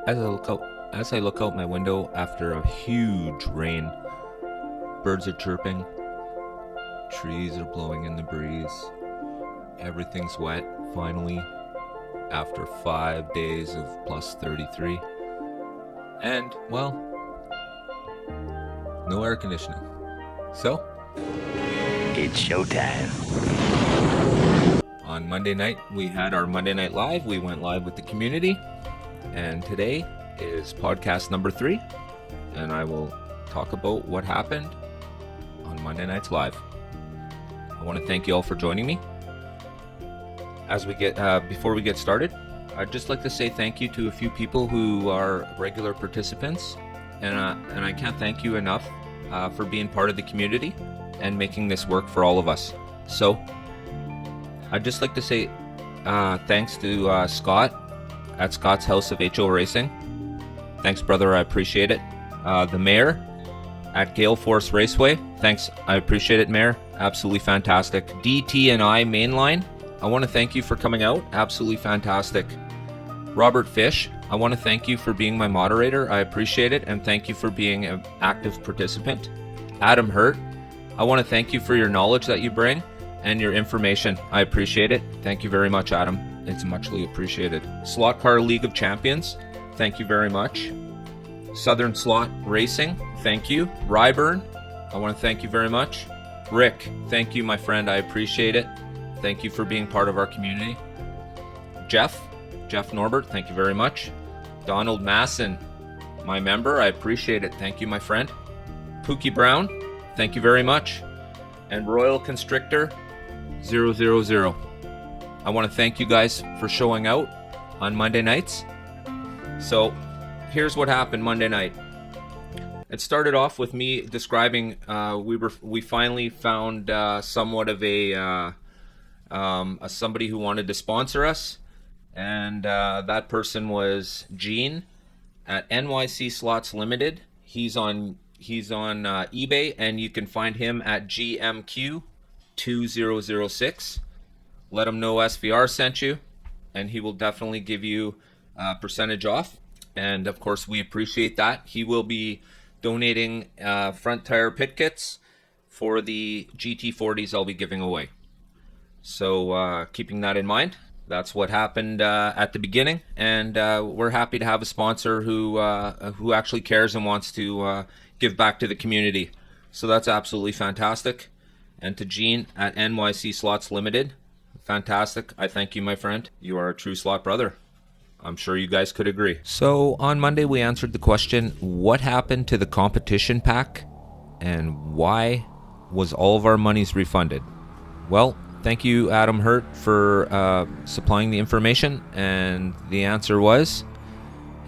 As I look out my window after a huge rain, birds are chirping, trees are blowing in the breeze, everything's wet finally after 5 days of plus 33. And, well, no air conditioning. So, it's showtime. On Monday night, we had our Monday Night Live. We went live with the community. And today is podcast number 3. And I will talk about what happened on Monday Night's Live. I want to thank you all for joining me. Before we get started, I'd just like to say thank you to a few people who are regular participants. And I can't thank you enough for being part of the community and making this work for all of us. So, I'd just like to say thanks to Scott at Scott's House of HO Racing. Thanks, brother. I appreciate it. The mayor at Gale Force Raceway. Thanks. I appreciate it, Mayor. Absolutely fantastic. DT and I Mainline. I want to thank you for coming out. Absolutely fantastic. Robert Fish. I want to thank you for being my moderator. I appreciate it. And thank you for being an active participant. Adam Hurt. I want to thank you for your knowledge that you bring and your information. I appreciate it. Thank you very much, Adam. It's muchly appreciated. Slot Car League of Champions, thank you very much. Southern Slot Racing, thank you. Ryburn, I want to thank you very much. Rick, thank you, my friend. I appreciate it. Thank you for being part of our community. Jeff Norbert, thank you very much. Donald Masson, my member, I appreciate it. Thank you, my friend. Pookie Brown, thank you very much. And Royal Constrictor 000. I want to thank you guys for showing out on Monday nights. So here's what happened Monday night. It started off with me describing we finally found somewhat of a somebody who wanted to sponsor us, and that person was Gene at NYC Slots Limited. He's on eBay, and you can find him at GMQ2006. Let him know SVR sent you, and he will definitely give you a percentage off. And of course, we appreciate that. He will be donating front tire pit kits for the GT40s I'll be giving away. So keeping that in mind, that's what happened at the beginning, and we're happy to have a sponsor who actually cares and wants to give back to the community. So that's absolutely fantastic. And to Gene at NYC Slots Limited, fantastic. I thank you, my friend. You are a true slot brother. I'm sure you guys could agree. So on Monday, we answered the question, what happened to the competition pack and why was all of our monies refunded? Well, thank you, Adam Hurt, for supplying the information. And the answer was,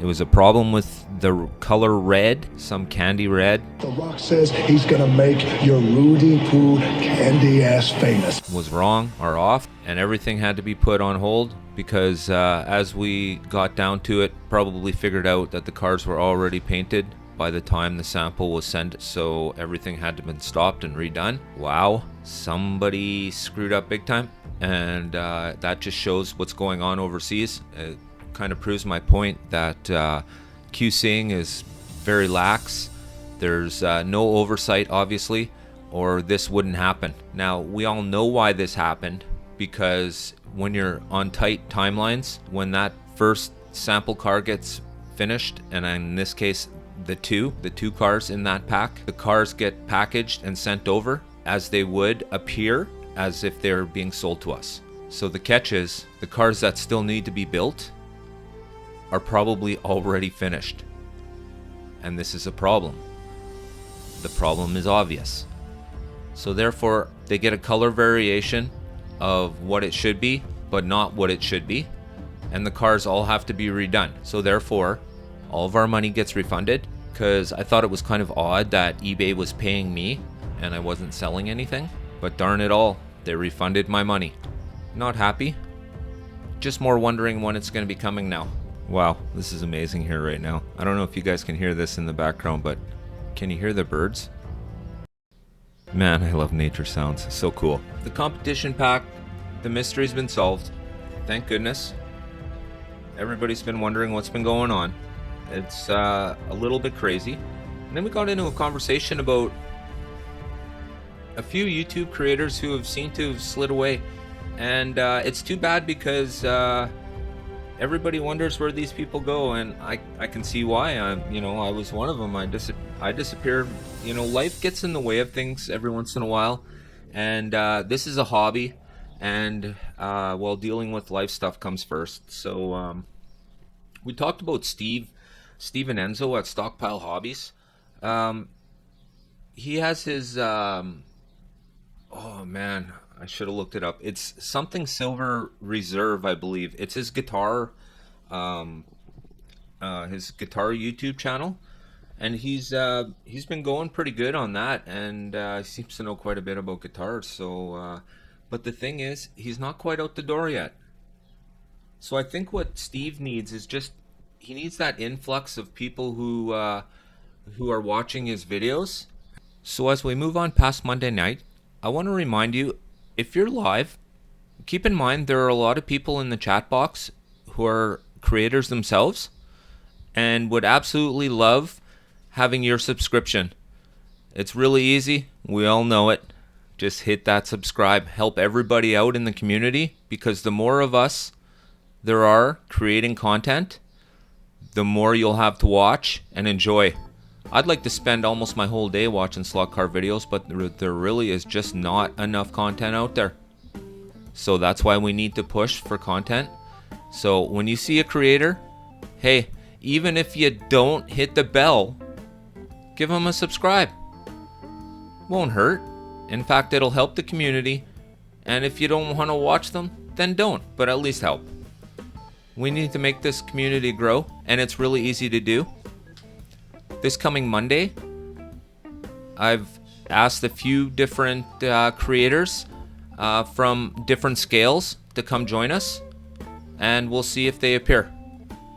it was a problem with the color red, some candy red. The Rock says he's gonna make your Rudy Poo candy ass famous. Was wrong or off, and everything had to be put on hold because as we got down to it, probably figured out that the cars were already painted by the time the sample was sent, so everything had to been stopped and redone. Wow, somebody screwed up big time, and that just shows what's going on overseas. It kind of proves my point that QCing is very lax. There's no oversight, obviously, or this wouldn't happen. Now, we all know why this happened, because when you're on tight timelines, when that first sample car gets finished, and in this case, the two cars in that pack, the cars get packaged and sent over as they would appear as if they're being sold to us. So the catch is, the cars that still need to be built are probably already finished. And this is a problem. The problem is obvious. So therefore, they get a color variation of what it should be, but not what it should be. And the cars all have to be redone. So therefore, all of our money gets refunded, because I thought it was kind of odd that eBay was paying me and I wasn't selling anything. But darn it all, they refunded my money. Not happy. Just more wondering when it's going to be coming now. Wow, this is amazing here right now. I don't know if you guys can hear this in the background, but can you hear the birds? Man, I love nature sounds. So cool. The competition pack, the mystery's been solved. Thank goodness. Everybody's been wondering what's been going on. It's a little bit crazy. And then we got into a conversation about a few YouTube creators who have seemed to have slid away. And it's too bad because everybody wonders where these people go, and I can see why. I was one of them. I disappeared. Life gets in the way of things every once in a while, and this is a hobby, and dealing with life stuff comes first. So we talked about Steve and Enzo at Stockpile Hobbies. He has his oh man, I should have looked it up. It's something Silver Reserve, I believe. It's his guitar YouTube channel, and he's been going pretty good on that, and he seems to know quite a bit about guitars. So but the thing is, he's not quite out the door yet. So I think what Steve needs is he needs that influx of people who are watching his videos. So as we move on past Monday night, I want to remind you, if you're live, keep in mind there are a lot of people in the chat box who are creators themselves and would absolutely love having your subscription. It's really easy. We all know it. Just hit that subscribe. Help everybody out in the community, because the more of us there are creating content, the more you'll have to watch and enjoy. I'd like to spend almost my whole day watching slot car videos, but there really is just not enough content out there. So that's why we need to push for content. So when you see a creator, hey, even if you don't hit the bell, give them a subscribe. Won't hurt. In fact, it'll help the community. And if you don't want to watch them, then don't, but at least help. We need to make this community grow, and it's really easy to do. This coming Monday, I've asked a few different creators from different scales to come join us, and we'll see if they appear.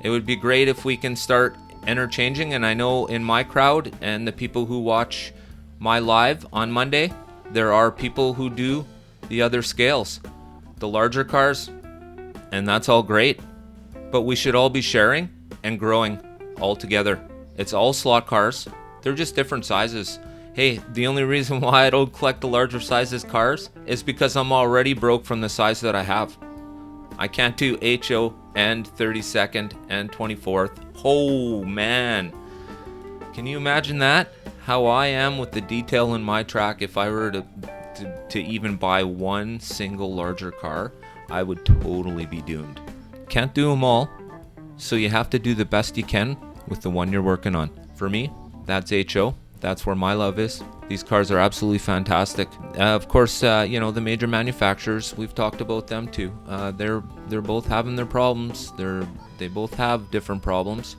It would be great if we can start interchanging, and I know in my crowd and the people who watch my live on Monday, there are people who do the other scales, the larger cars, and that's all great. But we should all be sharing and growing all together. It's all slot cars. They're just different sizes. Hey, the only reason why I don't collect the larger sizes cars is because I'm already broke from the size that I have. I can't do HO and 32nd and 24th. Oh man. Can you imagine that? How I am with the detail in my track. If I were to even buy one single larger car, I would totally be doomed. Can't do them all, so you have to do the best you can with the one you're working on. For me, that's HO. That's where my love is. These cars are absolutely fantastic. Of course, the major manufacturers, we've talked about them too. They're both having their problems. They both have different problems.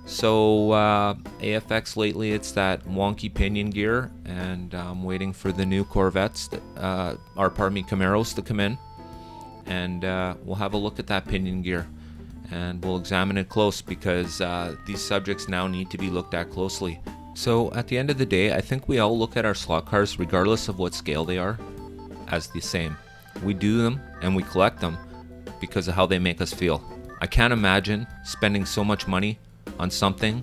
So AFX lately, it's that wonky pinion gear, and I'm waiting for the new Corvettes, Camaros to come in. And we'll have a look at that pinion gear, and we'll examine it close, because these subjects now need to be looked at closely. So at the end of the day, I think we all look at our slot cars, regardless of what scale they are, as the same. We do them and we collect them because of how they make us feel. I can't imagine spending so much money on something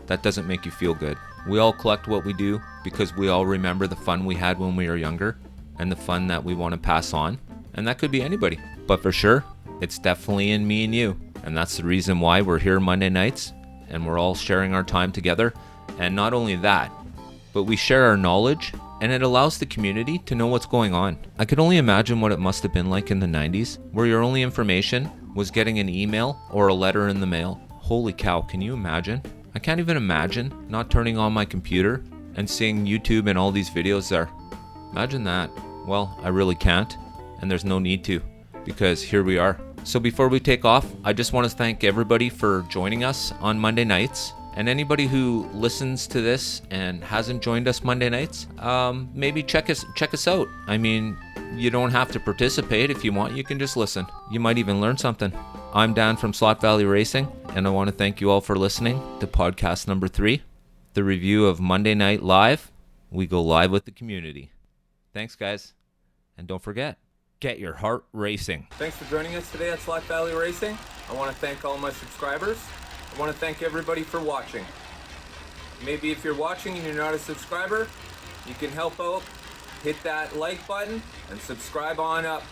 that doesn't make you feel good. We all collect what we do because we all remember the fun we had when we were younger, and the fun that we want to pass on. And that could be anybody. But for sure, it's definitely in me and you. And that's the reason why we're here Monday nights, and we're all sharing our time together. And not only that, but we share our knowledge, and it allows the community to know what's going on. I could only imagine what it must have been like in the 90s, where your only information was getting an email or a letter in the mail. Holy cow, can you imagine? I can't even imagine not turning on my computer and seeing YouTube and all these videos there. Imagine that. Well, I really can't, and there's no need to, because here we are. So before we take off, I just want to thank everybody for joining us on Monday nights. And anybody who listens to this and hasn't joined us Monday nights, maybe check us out. I mean, you don't have to participate. If you want, you can just listen. You might even learn something. I'm Dan from Slot Valley Racing, and I want to thank you all for listening to podcast number 3, the review of Monday Night Live. We go live with the community. Thanks, guys. And don't forget, get your heart racing. Thanks for joining us today at Slot Valley Racing. I want to thank all my subscribers. I want to thank everybody for watching. Maybe if you're watching and you're not a subscriber, you can help out, hit that like button, and subscribe on up.